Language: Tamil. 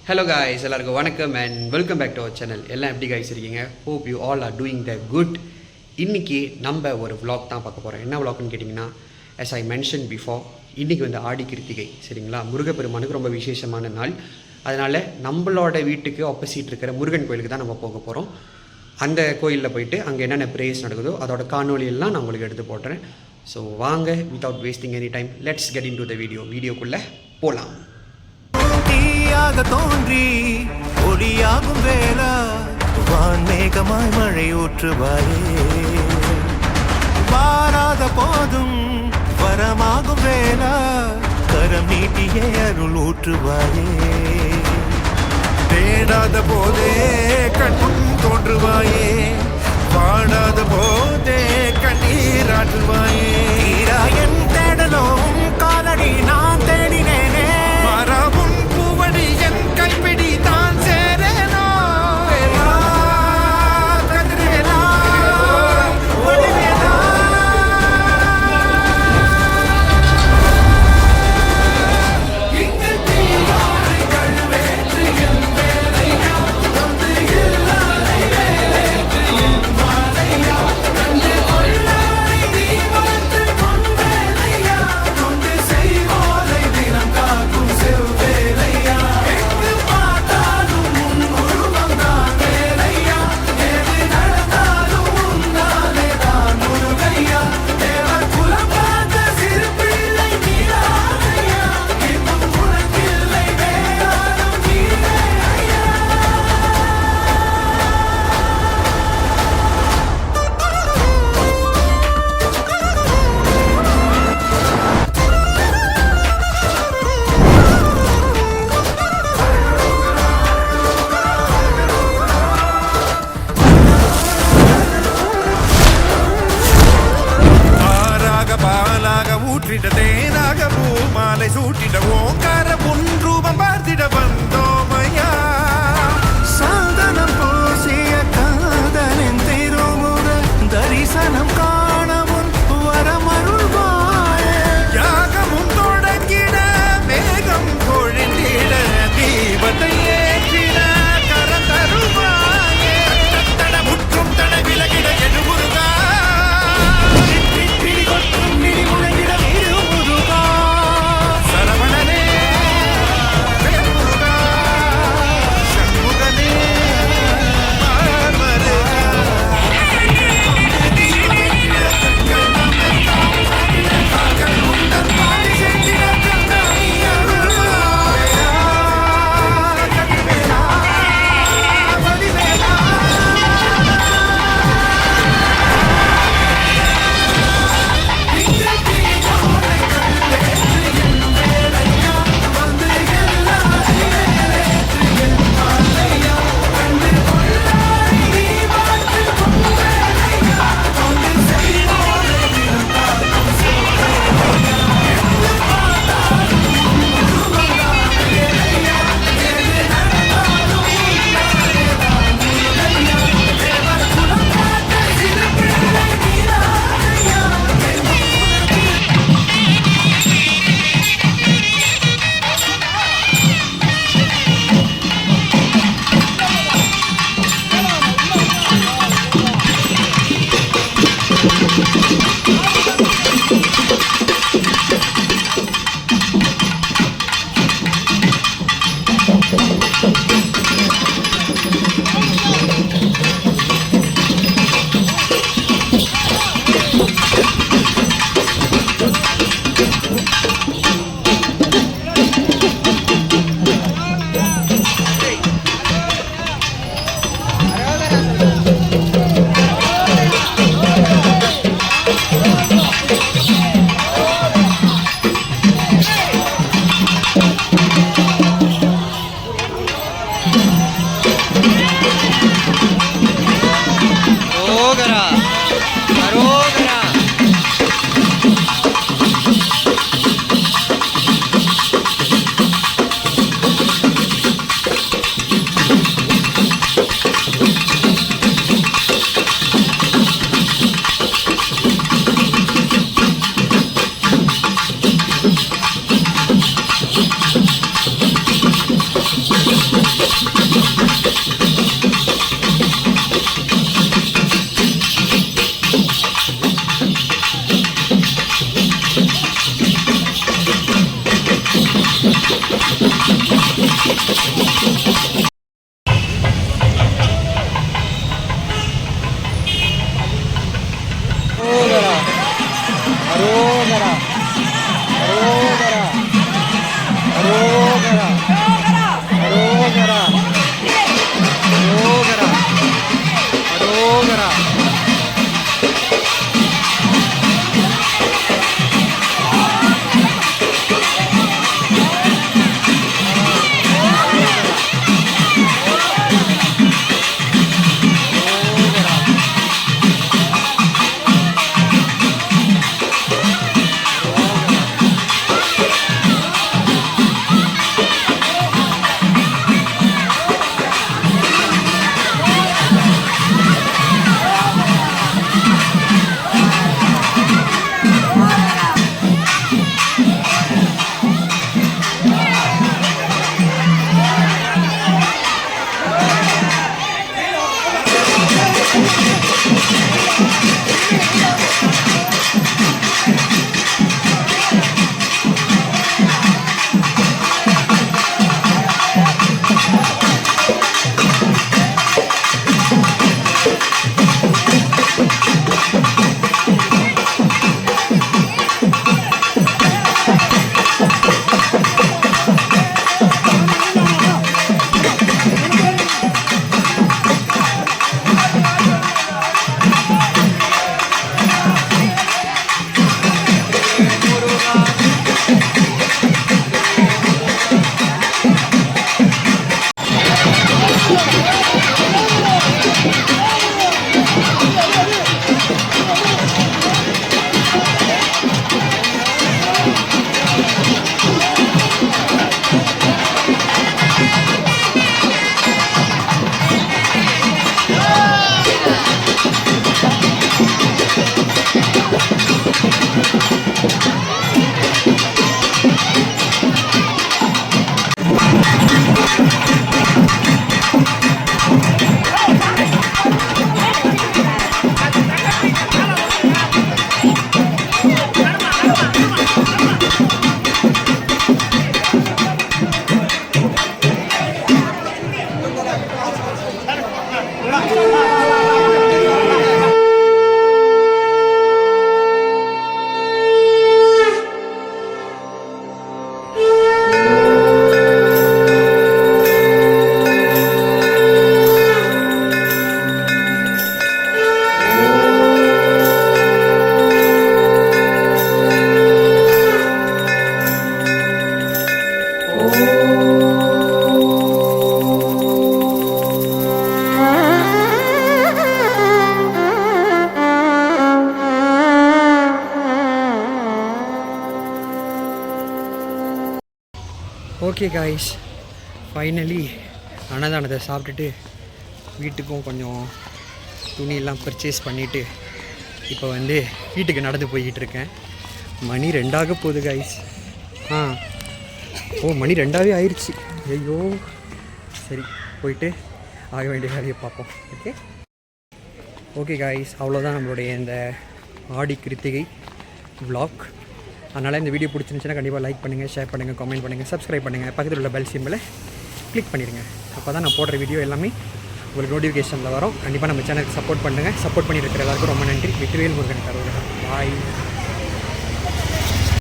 ஹலோ காய்ஸ், எல்லாருக்கும் வணக்கம் and welcome back to our channel. எல்லாம் எப்படி காய்ஸ் இருக்கீங்க? Hope you all are doing the good. இன்றைக்கி நம்ம ஒரு விளாக் தான் பார்க்க போகிறோம். என்ன விளாக்னு கேட்டிங்கன்னா, as I mentioned before, இன்றைக்கி வந்து ஆடி கிருத்திகை, சரிங்களா? முருகப்பெருமானுக்கு ரொம்ப விசேஷமான நாள். அதனால் நம்மளோட வீட்டுக்கு ஆப்போசிட் இருக்கிற முருகன் கோயிலுக்கு தான் நம்ம போக போகிறோம். அந்த கோயிலில் போயிட்டு அங்கே என்னென்ன ப்ரேயர்ஸ் நடக்குதோ அதோட காணொலியெல்லாம் நான் உங்களுக்கு எடுத்து போட்டுறேன். ஸோ வாங்க, without wasting any time, let's get in to the வீடியோக்குள்ளே போகலாம். தோன்றி ஒளியாகும் வேளா வான்மேகமாய் மழை ஊற்றுவாயே, வாராத போதும் வரமாகும் வேளா கரம் நீட்டியே அருள் ஊற்றுவாயே, தேடாத போதே கண்முன் தோன்றுவாயே, வாடாத போதே கண்ணீராற்றுவாயே, என் தேடலும் காலடி நான் தேடினேனே, மாறாவும் என் கைப்பிடி தான் சேரேனோ, கதிரேலா வடிவேலா. அரோகரா அரோகரா அரோகரா அரோகரா. ஓகே காய்ஸ், ஃபைனலி அன்னதானத்தை சாப்பிட்டுட்டு வீட்டுக்கும் கொஞ்சம் துணியெல்லாம் பர்ச்சேஸ் பண்ணிவிட்டு இப்போ வந்து வீட்டுக்கு நடந்து போய்கிட்டு இருக்கேன். மணி 2 போகுது காய்ஸ். மணி 2 ஆயிடுச்சு. ஐயோ, சரி போயிட்டு ஆக வேண்டிய வேலையை பார்ப்போம். ஓகே காய்ஸ், அவ்வளோதான் நம்மளுடைய இந்த ஆடி கிருத்திகை vlog. அதனால் இந்த வீடியோ பிடிச்சிருந்துச்சுன்னா கண்டிப்பாக லைக் பண்ணுங்கள், ஷேர் பண்ணுங்கள், கமெண்ட் பண்ணுங்கள், சப்ஸ்கிரைப் பண்ணுங்கள், பக்கத்தில் உள்ள பெல் சிம்பிளை கிளிக் பண்ணிடுங்க. அப்போ தான் நான் போடுற வீடியோ எல்லாமே உங்களுக்கு நோட்டிஃபிகேஷனில் வரும். கண்டிப்பாக நம்ம சேனலுக்கு சப்போர்ட் பண்ணுங்கள். சப்போர்ட் பண்ணிட்டு இருக்கிற எல்லாருக்கும் ரொம்ப நன்றி. வெற்றிவேல் முருகன் கருவூர். பாய்.